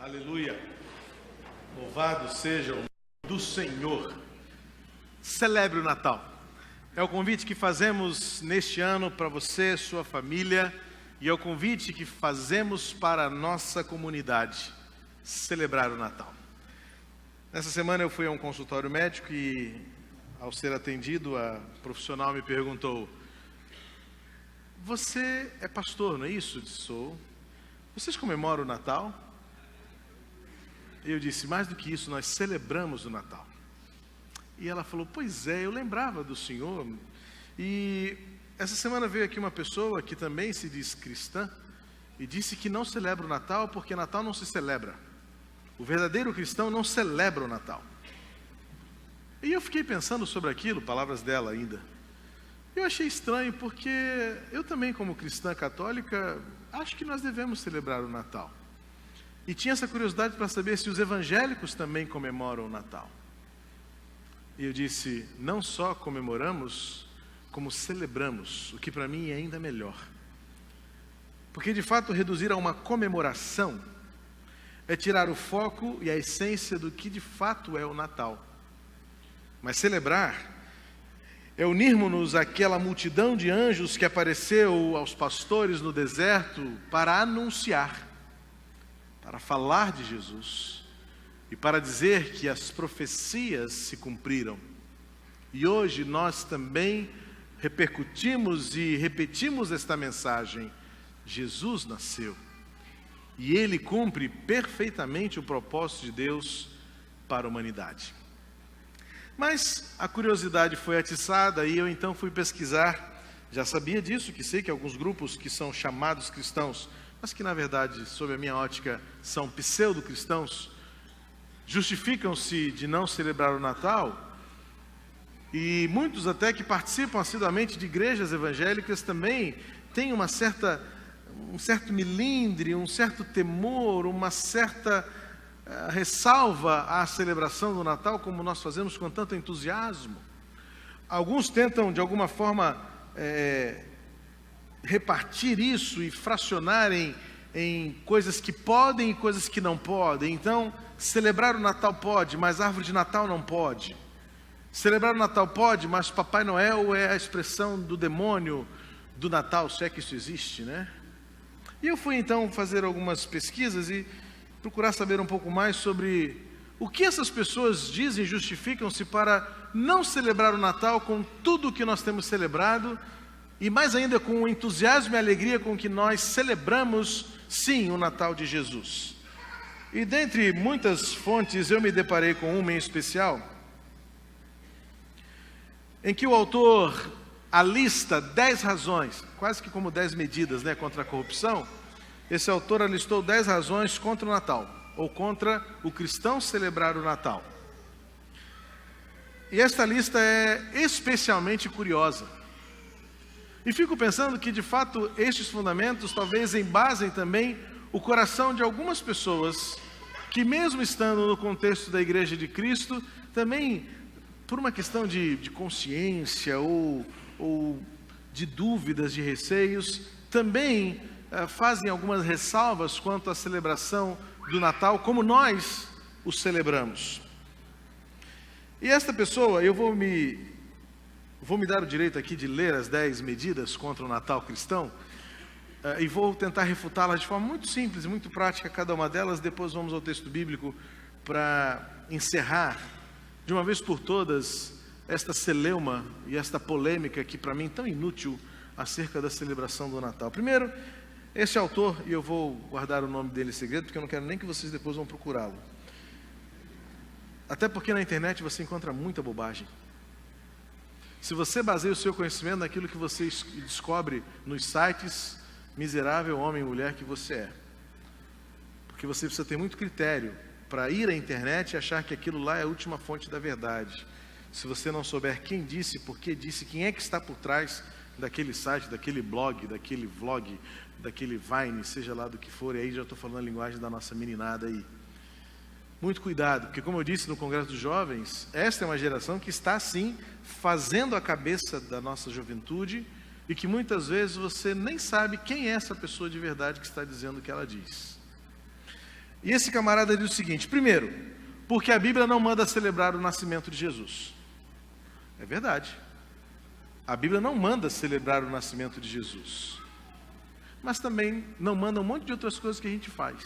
Aleluia. Louvado seja o nome do Senhor. Celebre o Natal. É o convite que fazemos neste ano para você, sua família, e é o convite que fazemos para a nossa comunidade, celebrar o Natal. Nessa semana eu fui a um consultório médico e, ao ser atendido, a profissional me perguntou: "Você é pastor, não é isso?" Eu disse: "Sou." "Vocês comemoram o Natal?" Eu disse: "Mais do que isso, nós celebramos o Natal." E ela falou: "Pois é, eu lembrava do senhor." E essa semana veio aqui uma pessoa que também se diz cristã e disse que não celebra o Natal porque Natal não se celebra. O verdadeiro cristão não celebra o Natal. E eu fiquei pensando sobre aquilo, palavras dela ainda. Eu achei estranho porque eu também, como cristã católica, acho que nós devemos celebrar o Natal. E tinha essa curiosidade para saber se os evangélicos também comemoram o Natal. E eu disse: não só comemoramos, como celebramos, o que para mim é ainda melhor. Porque de fato reduzir a uma comemoração é tirar o foco e a essência do que de fato é o Natal. Mas celebrar é unirmos-nos àquela multidão de anjos que apareceu aos pastores no deserto para anunciar, para falar de Jesus e para dizer que as profecias se cumpriram. E hoje nós também repercutimos e repetimos esta mensagem: Jesus nasceu e Ele cumpre perfeitamente o propósito de Deus para a humanidade. Mas a curiosidade foi atiçada e eu então fui pesquisar. Já sabia disso, que sei que alguns grupos que são chamados cristãos, mas que na verdade, sob a minha ótica, são pseudo-cristãos, justificam-se de não celebrar o Natal, e muitos até que participam assiduamente de igrejas evangélicas também têm um certo melindre, um certo temor, uma certa ressalva à celebração do Natal, como nós fazemos com tanto entusiasmo. Alguns tentam de alguma forma repartir isso e fracionar em coisas que podem e coisas que não podem. Então, celebrar o Natal pode, mas a árvore de Natal não pode. Celebrar o Natal pode, mas Papai Noel é a expressão do demônio do Natal, se é que isso existe, né? E eu fui então fazer algumas pesquisas e procurar saber um pouco mais sobre o que essas pessoas dizem, justificam-se para não celebrar o Natal com tudo o que nós temos celebrado, e mais ainda com o entusiasmo e alegria com que nós celebramos, sim, o Natal de Jesus. E dentre muitas fontes eu me deparei com uma em especial, em que o autor alista 10 razões, quase que como 10 medidas, né, contra a corrupção. Esse autor alistou 10 razões contra o Natal, ou contra o cristão celebrar o Natal. E esta lista é especialmente curiosa. E fico pensando que, de fato, estes fundamentos talvez embasem também o coração de algumas pessoas que, mesmo estando no contexto da Igreja de Cristo, também, por uma questão de consciência ou de dúvidas, de receios, também fazem algumas ressalvas quanto à celebração do Natal, como nós o celebramos. E esta pessoa, eu vou me dar o direito aqui de ler as 10 medidas contra o Natal cristão, e vou tentar refutá-las de forma muito simples e muito prática, cada uma delas. Depois vamos ao texto bíblico para encerrar, de uma vez por todas, esta celeuma e esta polêmica que para mim é tão inútil acerca da celebração do Natal. Primeiro, esse autor, e eu vou guardar o nome dele em segredo, porque eu não quero nem que vocês depois vão procurá-lo. Até porque na internet você encontra muita bobagem. Se você baseia o seu conhecimento naquilo que você descobre nos sites, miserável homem e mulher que você é. Porque você precisa ter muito critério para ir à internet e achar que aquilo lá é a última fonte da verdade. Se você não souber quem disse, por que disse, quem é que está por trás daquele site, daquele blog, daquele vlog, daquele Vine, seja lá do que for, e aí já estou falando a linguagem da nossa meninada aí. Muito cuidado, porque como eu disse no Congresso dos Jovens, esta é uma geração que está assim, fazendo a cabeça da nossa juventude, e que muitas vezes você nem sabe quem é essa pessoa de verdade que está dizendo o que ela diz. E esse camarada diz o seguinte: primeiro, porque a Bíblia não manda celebrar o nascimento de Jesus. É verdade. A Bíblia não manda celebrar o nascimento de Jesus. Mas também não manda um monte de outras coisas que a gente faz.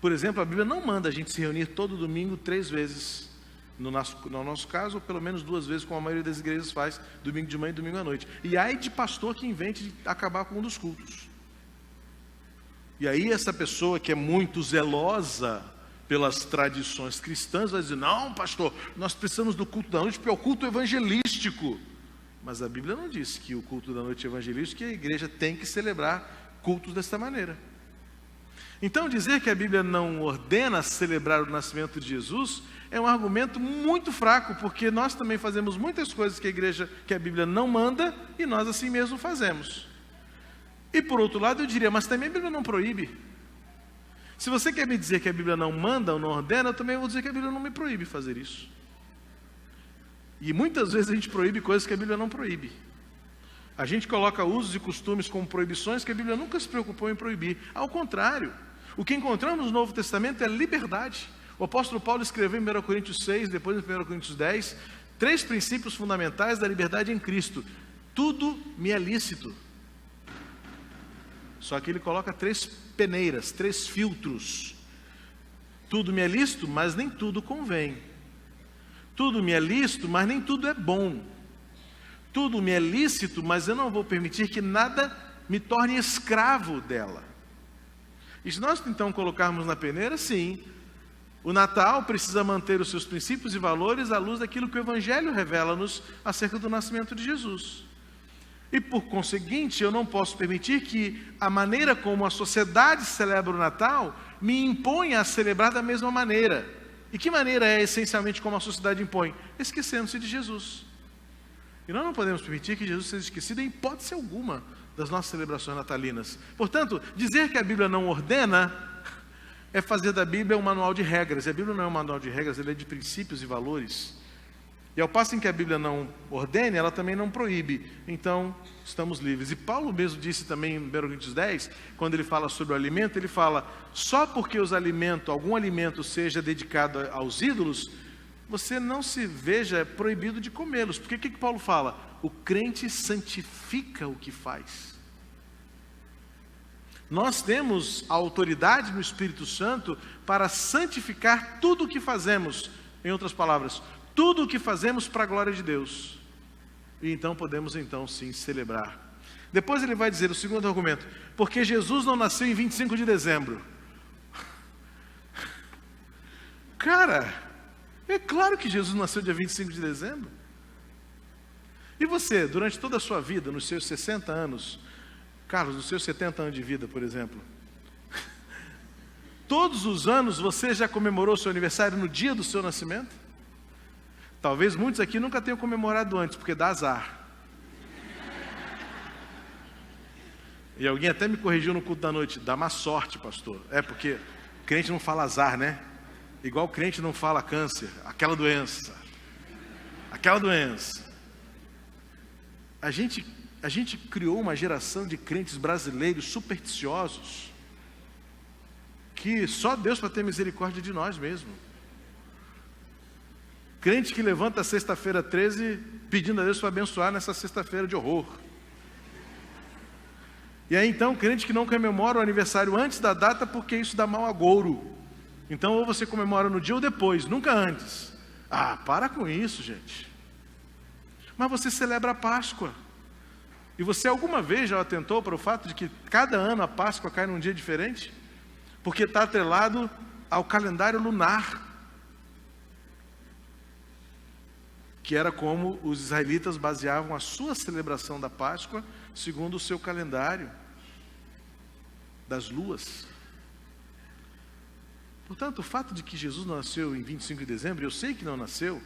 Por exemplo, a Bíblia não manda a gente se reunir todo domingo 3 vezes. No nosso caso, ou pelo menos 2 vezes, como a maioria das igrejas faz, domingo de manhã e domingo à noite. E aí de pastor que invente de acabar com um dos cultos. E aí essa pessoa que é muito zelosa pelas tradições cristãs vai dizer: não, pastor, nós precisamos do culto da noite porque é o culto evangelístico. Mas a Bíblia não diz que o culto da noite é evangelístico e a igreja tem que celebrar cultos desta maneira. Então dizer que a Bíblia não ordena celebrar o nascimento de Jesus é um argumento muito fraco, porque nós também fazemos muitas coisas que a Bíblia não manda e nós assim mesmo fazemos. E por outro lado eu diria: mas também a Bíblia não proíbe. Se você quer me dizer que a Bíblia não manda ou não ordena, eu também vou dizer que a Bíblia não me proíbe fazer isso. E muitas vezes a gente proíbe coisas que a Bíblia não proíbe. A gente coloca usos e costumes como proibições que a Bíblia nunca se preocupou em proibir. Ao contrário, o que encontramos no Novo Testamento é liberdade. O apóstolo Paulo escreveu em 1 Coríntios 6, depois em 1 Coríntios 10, 3 princípios fundamentais da liberdade em Cristo. Tudo me é lícito. Só que ele coloca 3 peneiras, 3 filtros. Tudo me é lícito, mas nem tudo convém. Tudo me é lícito, mas nem tudo é bom. Tudo me é lícito, mas eu não vou permitir que nada me torne escravo dela. E se nós então colocarmos na peneira, sim, o Natal precisa manter os seus princípios e valores à luz daquilo que o Evangelho revela-nos acerca do nascimento de Jesus. E por conseguinte, eu não posso permitir que a maneira como a sociedade celebra o Natal me imponha a celebrar da mesma maneira. E que maneira é essencialmente como a sociedade impõe? Esquecendo-se de Jesus. E nós não podemos permitir que Jesus seja esquecido em hipótese alguma das nossas celebrações natalinas. Portanto, dizer que a Bíblia não ordena é fazer da Bíblia um manual de regras. E a Bíblia não é um manual de regras, ela é de princípios e valores. E ao passo em que a Bíblia não ordene, ela também não proíbe. Então, estamos livres. E Paulo mesmo disse também em 1 Coríntios 10, quando ele fala sobre o alimento, ele fala: só porque algum alimento seja dedicado aos ídolos, você não se veja proibido de comê-los. Porque o que Paulo fala? O crente santifica o que faz. Nós temos a autoridade no Espírito Santo para santificar tudo o que fazemos. Em outras palavras, tudo o que fazemos para a glória de Deus. E então podemos sim celebrar. Depois ele vai dizer o segundo argumento: porque Jesus não nasceu em 25 de dezembro. Cara, é claro que Jesus nasceu dia 25 de dezembro. E você, durante toda a sua vida, nos seus 60 anos, Carlos, nos seus 70 anos de vida, por exemplo, todos os anos você já comemorou seu aniversário no dia do seu nascimento? Talvez muitos aqui nunca tenham comemorado antes, porque dá azar. E alguém até me corrigiu no culto da noite: dá má sorte, pastor. É porque crente não fala azar, né? Igual crente não fala câncer, aquela doença. Aquela doença. A gente criou uma geração de crentes brasileiros supersticiosos, que só Deus para ter misericórdia de nós mesmos. Crente que levanta sexta-feira 13 pedindo a Deus para abençoar nessa sexta-feira de horror. E aí então, crente que não comemora o aniversário antes da data porque isso dá mau agouro. Então ou você comemora no dia ou depois, nunca antes. Ah, para com isso, gente. Mas você celebra a Páscoa. E você alguma vez já atentou para o fato de que cada ano a Páscoa cai num dia diferente? Porque está atrelado ao calendário lunar, que era como os israelitas baseavam a sua celebração da Páscoa segundo o seu calendário das luas. Portanto, o fato de que Jesus não nasceu em 25 de dezembro, eu sei que não nasceu,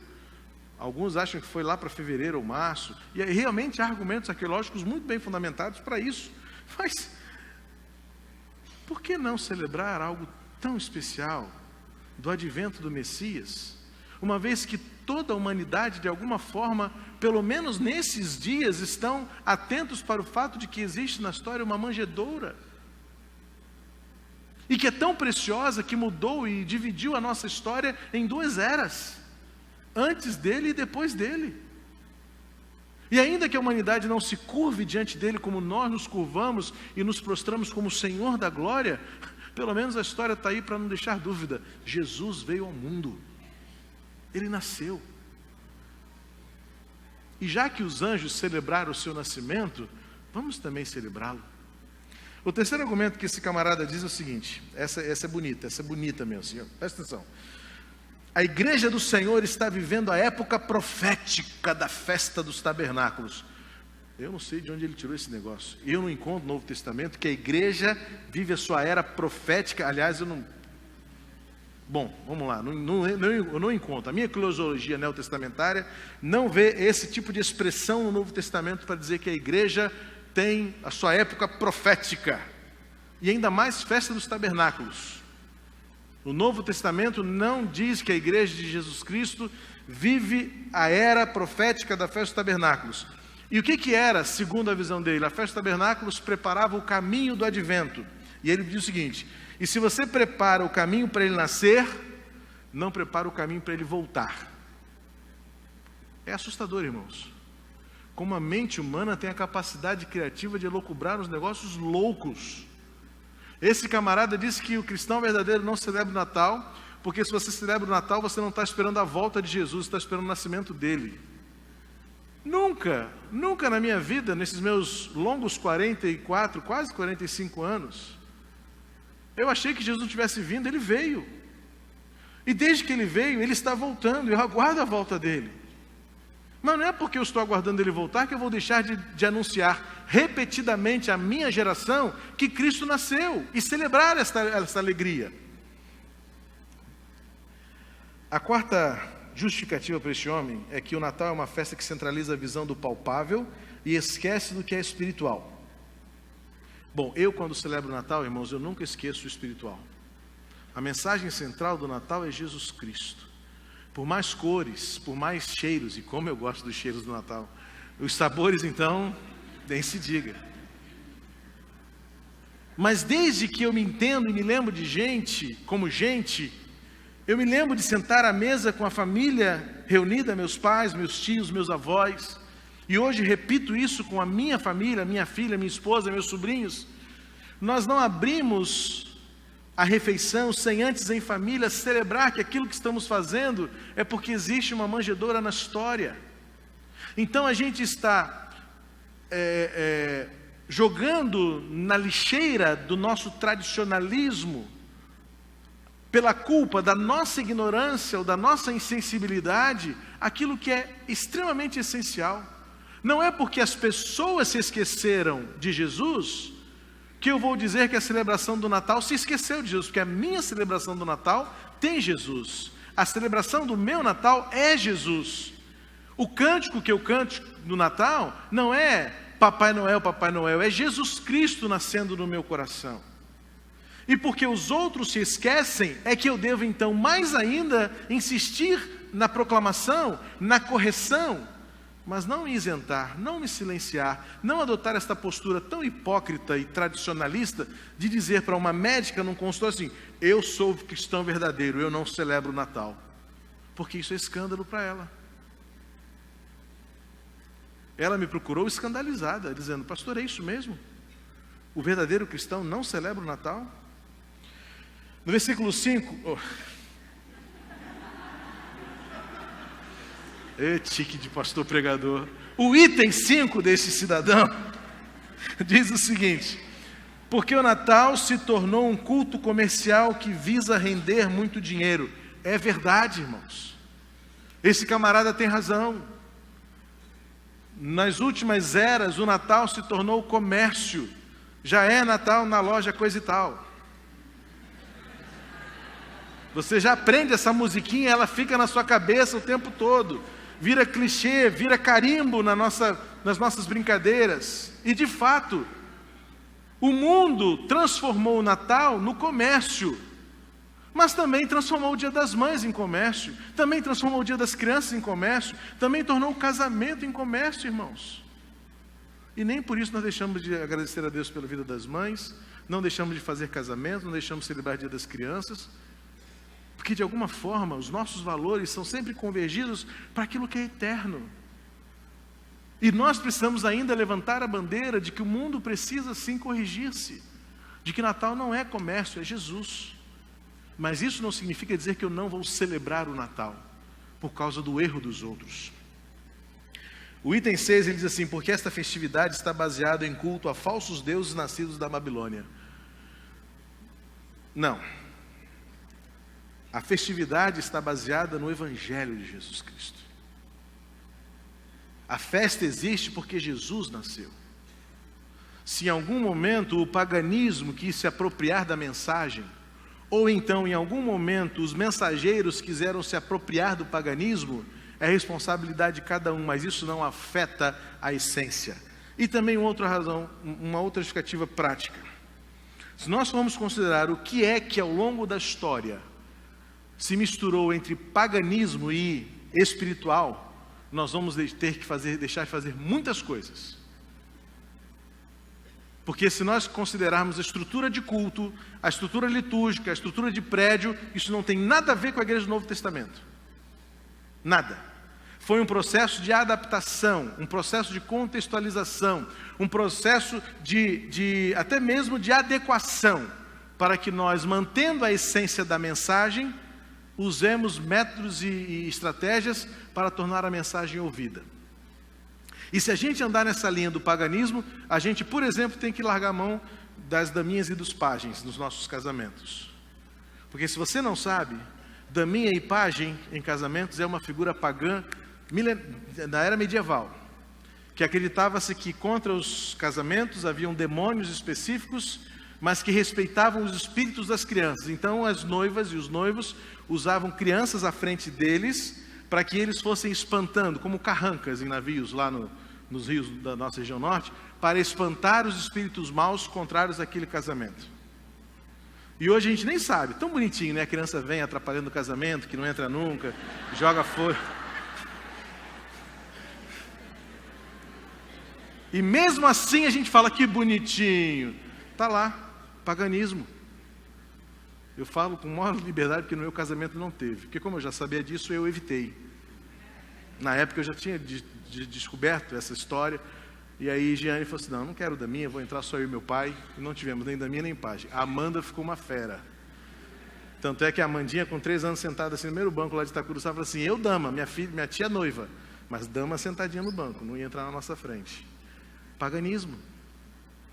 alguns acham que foi lá para fevereiro ou março, e realmente há argumentos arqueológicos muito bem fundamentados para isso, mas por que não celebrar algo tão especial do advento do Messias, uma vez que toda a humanidade, de alguma forma, pelo menos nesses dias, estão atentos para o fato de que existe na história uma manjedoura? e que é tão preciosa que mudou e dividiu a nossa história em 2 eras, antes dele e depois dele. E ainda que a humanidade não se curve diante dele como nós nos curvamos e nos prostramos como o Senhor da glória, pelo menos a história está aí para não deixar dúvida. Jesus veio ao mundo, ele nasceu. E já que os anjos celebraram o seu nascimento, vamos também celebrá-lo. O terceiro argumento que esse camarada diz é o seguinte, essa é bonita mesmo, senhor. Presta atenção. A igreja do Senhor está vivendo a época profética da festa dos tabernáculos. Eu não sei de onde ele tirou esse negócio. Eu não encontro no Novo Testamento que a igreja vive a sua era profética. Aliás, eu não... Bom, vamos lá, eu não encontro. A minha eclesiologia neotestamentária não vê esse tipo de expressão no Novo Testamento para dizer que a igreja tem a sua época profética. E ainda mais festa dos tabernáculos. O Novo Testamento não diz que a igreja de Jesus Cristo vive a era profética da festa dos tabernáculos. E o que era, segundo a visão dele? A festa dos tabernáculos preparava o caminho do advento. E ele diz o seguinte: e se você prepara o caminho para ele nascer, não prepara o caminho para ele voltar. É assustador, irmãos. Como a mente humana tem a capacidade criativa de elocubrar uns negócios loucos. Esse camarada disse que o cristão verdadeiro não celebra o Natal, porque se você celebra o Natal, você não está esperando a volta de Jesus, está esperando o nascimento dele. Nunca na minha vida, nesses meus longos 44, quase 45 anos, eu achei que Jesus não tivesse vindo. Ele veio. E desde que ele veio, ele está voltando, eu aguardo a volta dele. Mas não é porque eu estou aguardando ele voltar que eu vou deixar de anunciar repetidamente à minha geração que Cristo nasceu e celebrar essa alegria. A quarta justificativa para este homem é que o Natal é uma festa que centraliza a visão do palpável e esquece do que é espiritual. Bom, eu quando celebro o Natal, irmãos, eu nunca esqueço o espiritual. A mensagem central do Natal é Jesus Cristo. Por mais cores, por mais cheiros, e como eu gosto dos cheiros do Natal, os sabores então, nem se diga. Mas desde que eu me entendo e me lembro de gente, como gente, eu me lembro de sentar à mesa com a família reunida, meus pais, meus tios, meus avós, e hoje repito isso com a minha família, minha filha, minha esposa, meus sobrinhos. Nós não abrimos a refeição sem antes em família celebrar que aquilo que estamos fazendo é porque existe uma manjedoura na história. Então a gente está jogando na lixeira do nosso tradicionalismo, pela culpa da nossa ignorância ou da nossa insensibilidade, aquilo que é extremamente essencial. Não é porque as pessoas se esqueceram de Jesus que eu vou dizer que a celebração do Natal se esqueceu de Jesus, porque a minha celebração do Natal tem Jesus. A celebração do meu Natal é Jesus. O cântico que eu canto no Natal não é Papai Noel, é Jesus Cristo nascendo no meu coração. E porque os outros se esquecem, é que eu devo então mais ainda insistir na proclamação, na correção, mas não me isentar, não me silenciar, não adotar esta postura tão hipócrita e tradicionalista de dizer para uma médica num consultório assim: eu sou cristão verdadeiro, eu não celebro o Natal. Porque isso é escândalo para ela. Ela me procurou escandalizada, dizendo: pastor, é isso mesmo? O verdadeiro cristão não celebra o Natal? No versículo 5... tique de pastor pregador. O item 5 desse cidadão diz o seguinte: porque o Natal se tornou um culto comercial que visa render muito dinheiro. É verdade, irmãos. Esse camarada tem razão. Nas últimas eras, o Natal se tornou comércio. Já é Natal na loja coisa e tal. Você já aprende essa musiquinha, ela fica na sua cabeça o tempo todo. Vira clichê, vira carimbo nas nossas brincadeiras. E de fato, o mundo transformou o Natal no comércio, mas também transformou o Dia das Mães em comércio, também transformou o Dia das Crianças em comércio, também tornou o casamento em comércio, irmãos. E nem por isso nós deixamos de agradecer a Deus pela vida das mães, não deixamos de fazer casamento, não deixamos de celebrar o Dia das Crianças, porque de alguma forma os nossos valores são sempre convergidos para aquilo que é eterno. E nós precisamos ainda levantar a bandeira de que o mundo precisa sim corrigir-se, de que Natal não é comércio, é Jesus. Mas isso não significa dizer que eu não vou celebrar o Natal, por causa do erro dos outros. O item 6, ele diz assim: porque esta festividade está baseada em culto a falsos deuses nascidos da Babilônia. Não. A festividade está baseada no Evangelho de Jesus Cristo. A festa existe porque Jesus nasceu. Se em algum momento o paganismo quis se apropriar da mensagem, ou então em algum momento os mensageiros quiseram se apropriar do paganismo, é responsabilidade de cada um, mas isso não afeta a essência. E também uma outra razão, uma outra justificativa prática. Se nós formos considerar o que é que ao longo da história se misturou entre paganismo e espiritual, nós vamos ter que deixar de fazer muitas coisas. Porque se nós considerarmos a estrutura de culto, a estrutura litúrgica, a estrutura de prédio, isso não tem nada a ver com a igreja do Novo Testamento. Nada. Foi um processo de adaptação, um processo de contextualização, um processo até mesmo de adequação, para que nós, mantendo a essência da mensagem, usemos métodos e estratégias para tornar a mensagem ouvida. E se a gente andar nessa linha do paganismo, a gente, por exemplo, tem que largar a mão das daminhas e dos pajens nos nossos casamentos. Porque se você não sabe, daminha e pajem em casamentos é uma figura pagã da era medieval, que acreditava-se que contra os casamentos haviam demônios específicos, mas que respeitavam os espíritos das crianças. Então as noivas e os noivos usavam crianças à frente deles, para que eles fossem espantando, como carrancas em navios lá nos rios da nossa região norte, para espantar os espíritos maus contrários àquele casamento. E hoje a gente nem sabe, tão bonitinho, né? A criança vem atrapalhando o casamento, que não entra nunca, joga fora. E mesmo assim a gente fala, que bonitinho. Está lá, paganismo. Eu falo com maior liberdade porque no meu casamento não teve. Porque como eu já sabia disso, eu evitei. Na época eu já tinha descoberto essa história. E aí Giane falou assim, não quero daminha, vou entrar só eu e meu pai. E não tivemos nem daminha nem pajem. A Amanda ficou uma fera. Tanto é que a Amandinha, com 3 anos, sentada assim no primeiro banco lá de Itacuruçá, falou assim, eu dama, minha tia noiva. Mas dama sentadinha no banco, não ia entrar na nossa frente. Paganismo.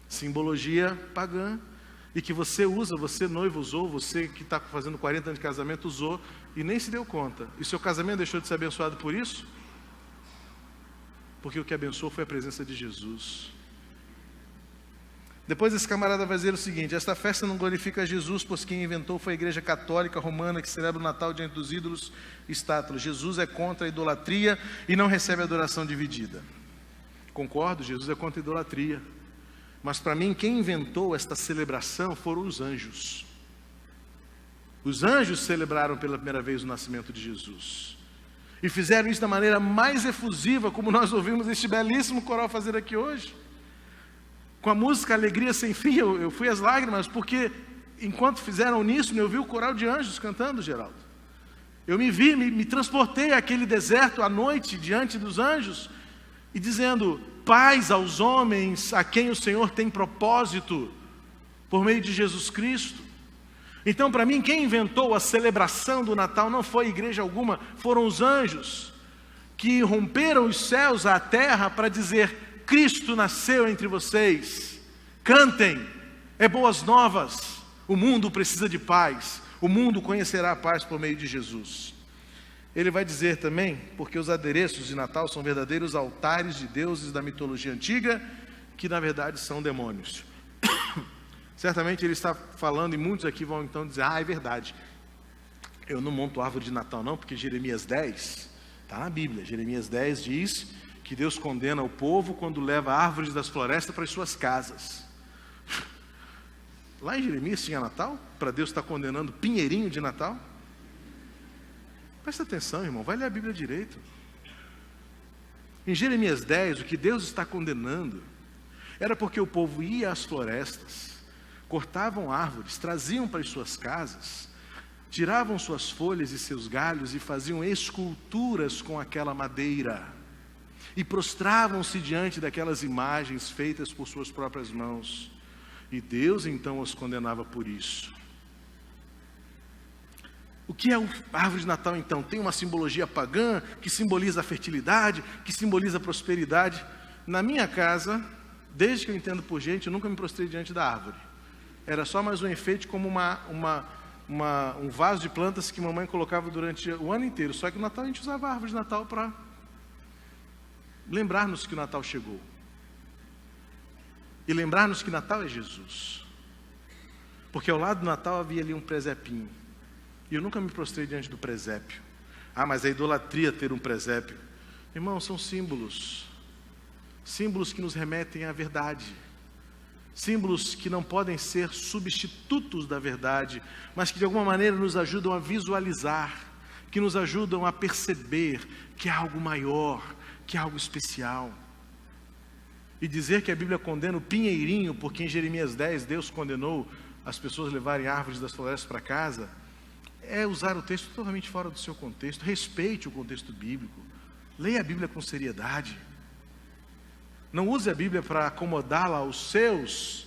Simbologia pagã. E que você usa, você noivo usou, você que está fazendo 40 anos de casamento usou e nem se deu conta. E seu casamento deixou de ser abençoado por isso? Porque o que abençoou foi a presença de Jesus. Depois esse camarada vai dizer o seguinte: esta festa não glorifica Jesus, pois quem inventou foi a igreja católica romana, que celebra o Natal diante dos ídolos e estátuas. Jesus é contra a idolatria e não recebe adoração dividida. Concordo, Jesus é contra a idolatria. Mas para mim, quem inventou esta celebração foram os anjos. Os anjos celebraram pela primeira vez o nascimento de Jesus. E fizeram isso da maneira mais efusiva, como nós ouvimos este belíssimo coral fazer aqui hoje. Com a música Alegria Sem Fim, eu fui às lágrimas, porque enquanto fizeram isso, eu vi o coral de anjos cantando, Geraldo. Eu me transportei àquele deserto à noite, diante dos anjos, e dizendo: paz aos homens a quem o Senhor tem propósito, por meio de Jesus Cristo. Então, para mim, quem inventou a celebração do Natal não foi igreja alguma, foram os anjos, que romperam os céus à terra para dizer: Cristo nasceu entre vocês, cantem, é boas novas, o mundo precisa de paz, o mundo conhecerá a paz por meio de Jesus. Ele vai dizer também, porque os adereços de Natal são verdadeiros altares de deuses da mitologia antiga, que na verdade são demônios. Certamente ele está falando, e muitos aqui vão então dizer: é verdade, eu não monto árvore de Natal não, porque Jeremias 10, está na Bíblia, Jeremias 10 diz que Deus condena o povo quando leva árvores das florestas para as suas casas. Lá em Jeremias tinha Natal? Para Deus estar condenando pinheirinho de Natal? Presta atenção, irmão, vai ler a Bíblia direito. Em Jeremias 10, o que Deus está condenando era porque o povo ia às florestas, cortavam árvores, traziam para as suas casas, tiravam suas folhas e seus galhos e faziam esculturas com aquela madeira. E prostravam-se diante daquelas imagens feitas por suas próprias mãos. E Deus então os condenava por isso. O que é a árvore de Natal então? Tem uma simbologia pagã que simboliza a fertilidade, que simboliza a prosperidade. Na minha casa, desde que eu entendo por gente, eu nunca me prostrei diante da árvore. Era só mais um enfeite, como um vaso de plantas que mamãe colocava durante o ano inteiro. Só que no Natal a gente usava a árvore de Natal para lembrar-nos que o Natal chegou. E lembrar-nos que Natal é Jesus. Porque ao lado do Natal havia ali um presépio. E eu nunca me prostrei diante do presépio. Ah, mas é idolatria ter um presépio. Irmão, são símbolos. Símbolos que nos remetem à verdade. Símbolos que não podem ser substitutos da verdade, mas que de alguma maneira nos ajudam a visualizar, que nos ajudam a perceber que há algo maior, que é algo especial. E dizer que a Bíblia condena o pinheirinho, porque em Jeremias 10 Deus condenou as pessoas levarem árvores das florestas para casa, é usar o texto totalmente fora do seu contexto. Respeite o contexto bíblico, leia a Bíblia com seriedade. Não use a Bíblia para acomodá-la aos seus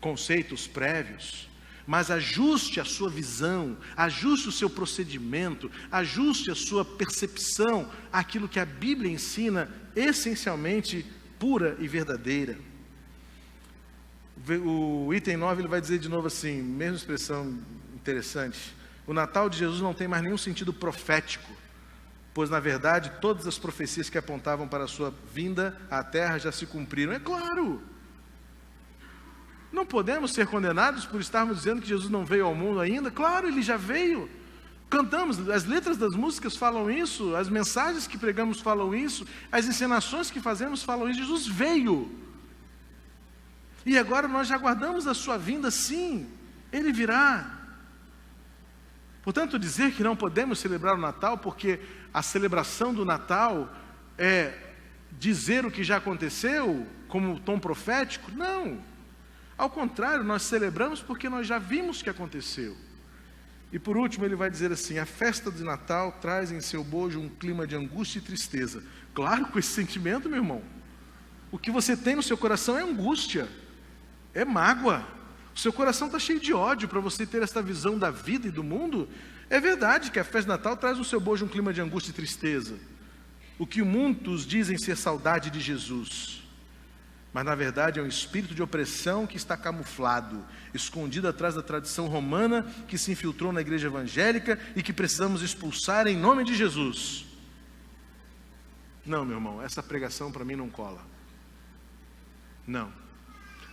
conceitos prévios, mas ajuste a sua visão, ajuste o seu procedimento, ajuste a sua percepção àquilo que a Bíblia ensina, essencialmente pura e verdadeira. O item 9 ele vai dizer de novo assim, mesma expressão interessante: o Natal de Jesus não tem mais nenhum sentido profético, pois na verdade todas as profecias que apontavam para a sua vinda à terra já se cumpriram. É claro! Não podemos ser condenados por estarmos dizendo que Jesus não veio ao mundo ainda. Claro, Ele já veio. Cantamos, as letras das músicas falam isso, as mensagens que pregamos falam isso, as encenações que fazemos falam isso. Jesus veio. E agora nós já aguardamos a sua vinda, sim. Ele virá. Portanto, dizer que não podemos celebrar o Natal porque a celebração do Natal é dizer o que já aconteceu, como tom profético, não. Ao contrário, nós celebramos porque nós já vimos que aconteceu. E por último ele vai dizer assim: a festa de Natal traz em seu bojo um clima de angústia e tristeza. Claro, com esse sentimento, meu irmão. O que você tem no seu coração é angústia, é mágoa. O seu coração está cheio de ódio para você ter essa visão da vida e do mundo. É verdade que a festa de Natal traz no seu bojo um clima de angústia e tristeza. O que muitos dizem ser saudade de Jesus, mas na verdade é um espírito de opressão que está camuflado, escondido atrás da tradição romana que se infiltrou na igreja evangélica e que precisamos expulsar em nome de Jesus. Não, meu irmão, essa pregação para mim não cola. Não.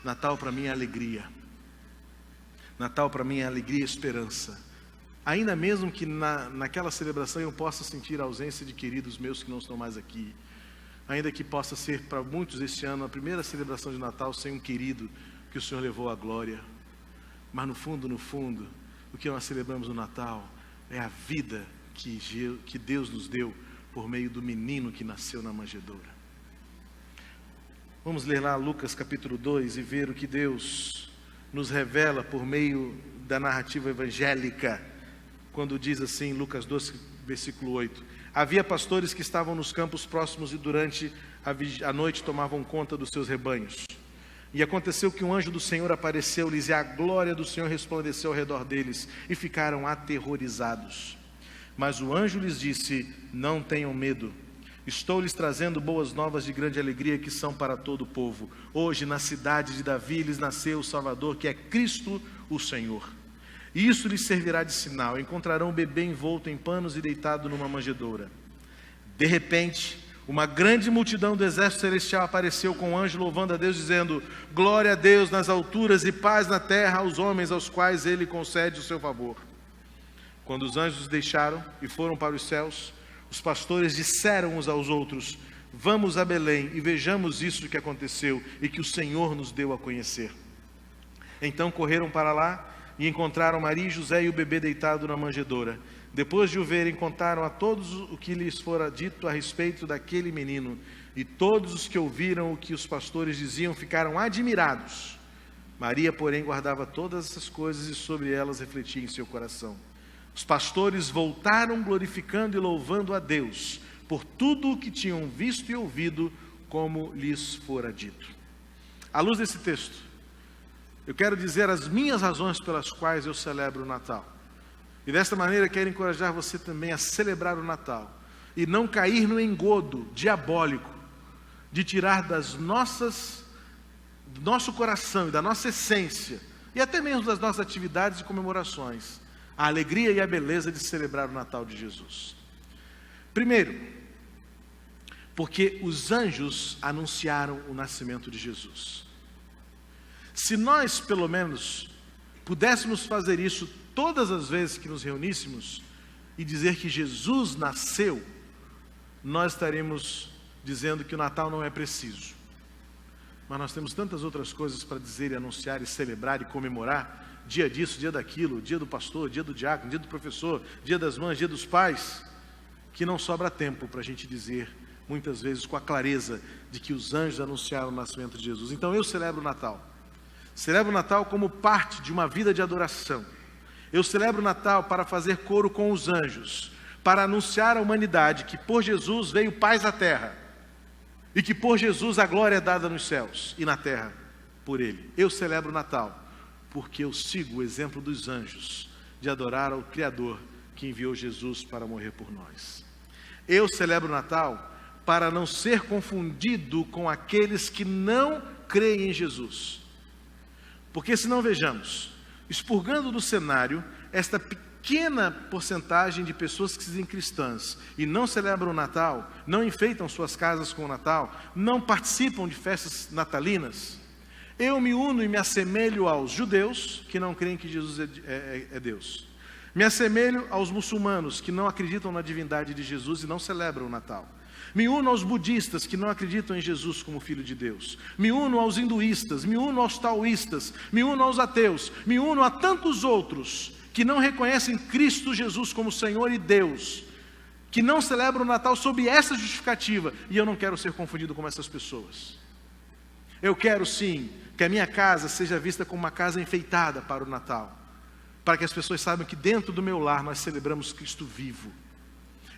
Natal para mim é alegria. Natal para mim é alegria e esperança. Ainda mesmo que naquela celebração eu possa sentir a ausência de queridos meus que não estão mais aqui. Ainda que possa ser para muitos este ano a primeira celebração de Natal sem um querido que o Senhor levou à glória. Mas no fundo, o que nós celebramos no Natal é a vida que Deus nos deu por meio do menino que nasceu na manjedoura. Vamos ler lá Lucas capítulo 2 e ver o que Deus nos revela por meio da narrativa evangélica, quando diz assim, Lucas 2, versículo 8: havia pastores que estavam nos campos próximos e durante a noite tomavam conta dos seus rebanhos. E aconteceu que um anjo do Senhor apareceu-lhes e a glória do Senhor resplandeceu ao redor deles e ficaram aterrorizados. Mas o anjo lhes disse: não tenham medo. Estou lhes trazendo boas novas de grande alegria que são para todo o povo. Hoje na cidade de Davi lhes nasceu o Salvador, que é Cristo o Senhor. E isso lhes servirá de sinal: encontrarão o bebê envolto em panos e deitado numa manjedoura. De repente, uma grande multidão do exército celestial apareceu com o anjo, louvando a Deus, dizendo: glória a Deus nas alturas e paz na terra aos homens aos quais Ele concede o seu favor. Quando os anjos os deixaram e foram para os céus, os pastores disseram uns aos outros: vamos a Belém e vejamos isso que aconteceu e que o Senhor nos deu a conhecer. Então correram para lá e encontraram Maria e José e o bebê deitado na manjedoura. Depois de o verem, contaram a todos o que lhes fora dito a respeito daquele menino. E todos os que ouviram o que os pastores diziam ficaram admirados. Maria, porém, guardava todas essas coisas e sobre elas refletia em seu coração. Os pastores voltaram glorificando e louvando a Deus por tudo o que tinham visto e ouvido, como lhes fora dito. À luz desse texto, eu quero dizer as minhas razões pelas quais eu celebro o Natal. E desta maneira quero encorajar você também a celebrar o Natal e não cair no engodo diabólico de tirar do nosso coração e da nossa essência, e até mesmo das nossas atividades e comemorações, a alegria e a beleza de celebrar o Natal de Jesus. Primeiro, porque os anjos anunciaram o nascimento de Jesus. Se nós, pelo menos, pudéssemos fazer isso todas as vezes que nos reuníssemos e dizer que Jesus nasceu, nós estaremos dizendo que o Natal não é preciso. Mas nós temos tantas outras coisas para dizer e anunciar e celebrar e comemorar, dia disso, dia daquilo, dia do pastor, dia do diácono, dia do professor, dia das mães, dia dos pais, que não sobra tempo para a gente dizer, muitas vezes com a clareza de que os anjos anunciaram o nascimento de Jesus. Então eu celebro o Natal. Celebro o Natal como parte de uma vida de adoração. Eu celebro o Natal para fazer coro com os anjos, para anunciar à humanidade que por Jesus veio paz à terra, e que por Jesus a glória é dada nos céus e na terra por Ele. Eu celebro o Natal porque eu sigo o exemplo dos anjos de adorar ao Criador que enviou Jesus para morrer por nós. Eu celebro o Natal para não ser confundido com aqueles que não creem em Jesus. Porque se não vejamos, expurgando do cenário esta pequena porcentagem de pessoas que se dizem cristãs e não celebram o Natal, não enfeitam suas casas com o Natal, não participam de festas natalinas, eu me uno e me assemelho aos judeus que não creem que Jesus é Deus. Me assemelho aos muçulmanos que não acreditam na divindade de Jesus e não celebram o Natal. Me uno aos budistas que não acreditam em Jesus como Filho de Deus. Me uno aos hinduístas, me uno aos taoístas, me uno aos ateus, me uno a tantos outros que não reconhecem Cristo Jesus como Senhor e Deus, que não celebram o Natal sob essa justificativa, e eu não quero ser confundido com essas pessoas. Eu quero sim que a minha casa seja vista como uma casa enfeitada para o Natal, para que as pessoas saibam que dentro do meu lar nós celebramos Cristo vivo.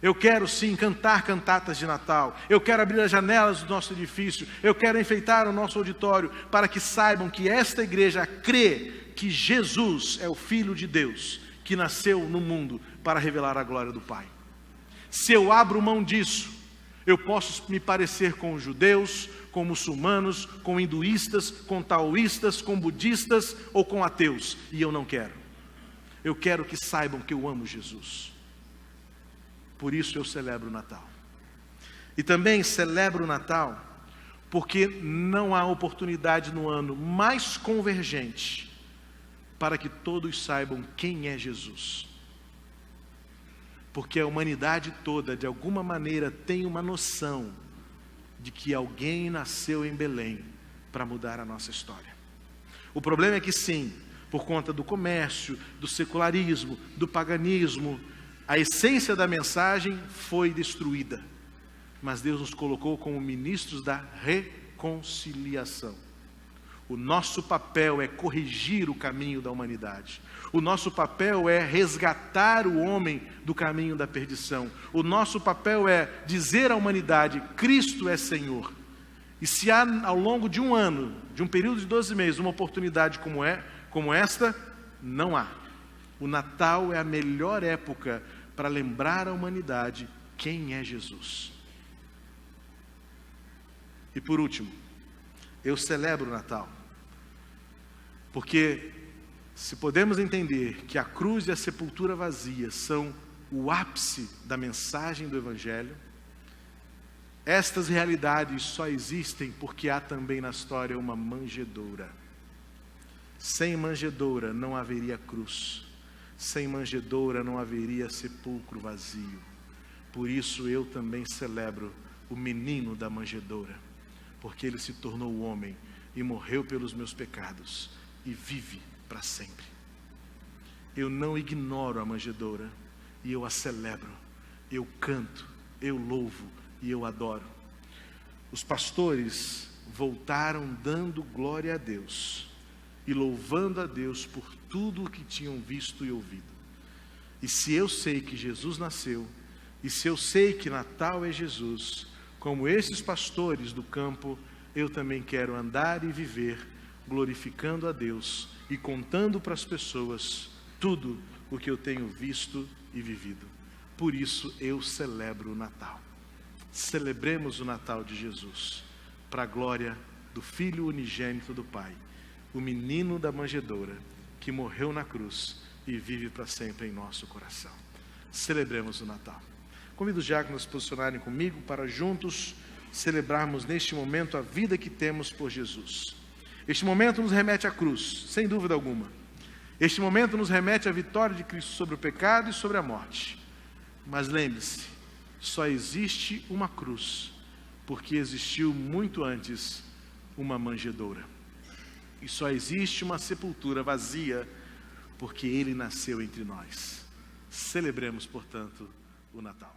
Eu quero sim cantar cantatas de Natal, eu quero abrir as janelas do nosso edifício, eu quero enfeitar o nosso auditório, para que saibam que esta igreja crê que Jesus é o Filho de Deus, que nasceu no mundo para revelar a glória do Pai. Se eu abro mão disso, eu posso me parecer com judeus, com muçulmanos, com hinduístas, com taoístas, com budistas ou com ateus, e eu não quero. Eu quero que saibam que eu amo Jesus. Por isso eu celebro o Natal. E também celebro o Natal porque não há oportunidade no ano mais convergente para que todos saibam quem é Jesus. Porque a humanidade toda, de alguma maneira, tem uma noção de que alguém nasceu em Belém para mudar a nossa história. O problema é que sim, por conta do comércio, do secularismo, do paganismo, a essência da mensagem foi destruída. Mas Deus nos colocou como ministros da reconciliação. O nosso papel é corrigir o caminho da humanidade. O nosso papel é resgatar o homem do caminho da perdição. O nosso papel é dizer à humanidade: Cristo é Senhor. E se há ao longo de um ano, de um período de 12 meses, uma oportunidade como esta, não há. O Natal é a melhor época para lembrar à humanidade quem é Jesus. E por último, eu celebro o Natal, porque se podemos entender que a cruz e a sepultura vazia são o ápice da mensagem do Evangelho, estas realidades só existem porque há também na história uma manjedoura. Sem manjedoura não haveria cruz. Sem manjedoura não haveria sepulcro vazio. Por isso eu também celebro o menino da manjedoura, porque ele se tornou homem e morreu pelos meus pecados e vive para sempre. Eu não ignoro a manjedoura e eu a celebro. Eu canto, eu louvo e eu adoro. os pastores voltaram dando glória a Deus e louvando a Deus por tudo o que tinham visto e ouvido. E se eu sei que Jesus nasceu, e se eu sei que Natal é Jesus, como esses pastores do campo, eu também quero andar e viver glorificando a Deus e contando para as pessoas tudo o que eu tenho visto e vivido. Por isso eu celebro o Natal. Celebremos o Natal de Jesus, para a glória do Filho unigênito do Pai, o menino da manjedoura, que morreu na cruz e vive para sempre em nosso coração. Celebremos o Natal. Convido os diáconos a se posicionarem comigo para juntos celebrarmos neste momento a vida que temos por Jesus. Este momento nos remete à cruz, sem dúvida alguma. Este momento nos remete à vitória de Cristo sobre o pecado e sobre a morte. Mas lembre-se, só existe uma cruz, porque existiu muito antes uma manjedoura. E só existe uma sepultura vazia, porque Ele nasceu entre nós. Celebremos, portanto, o Natal.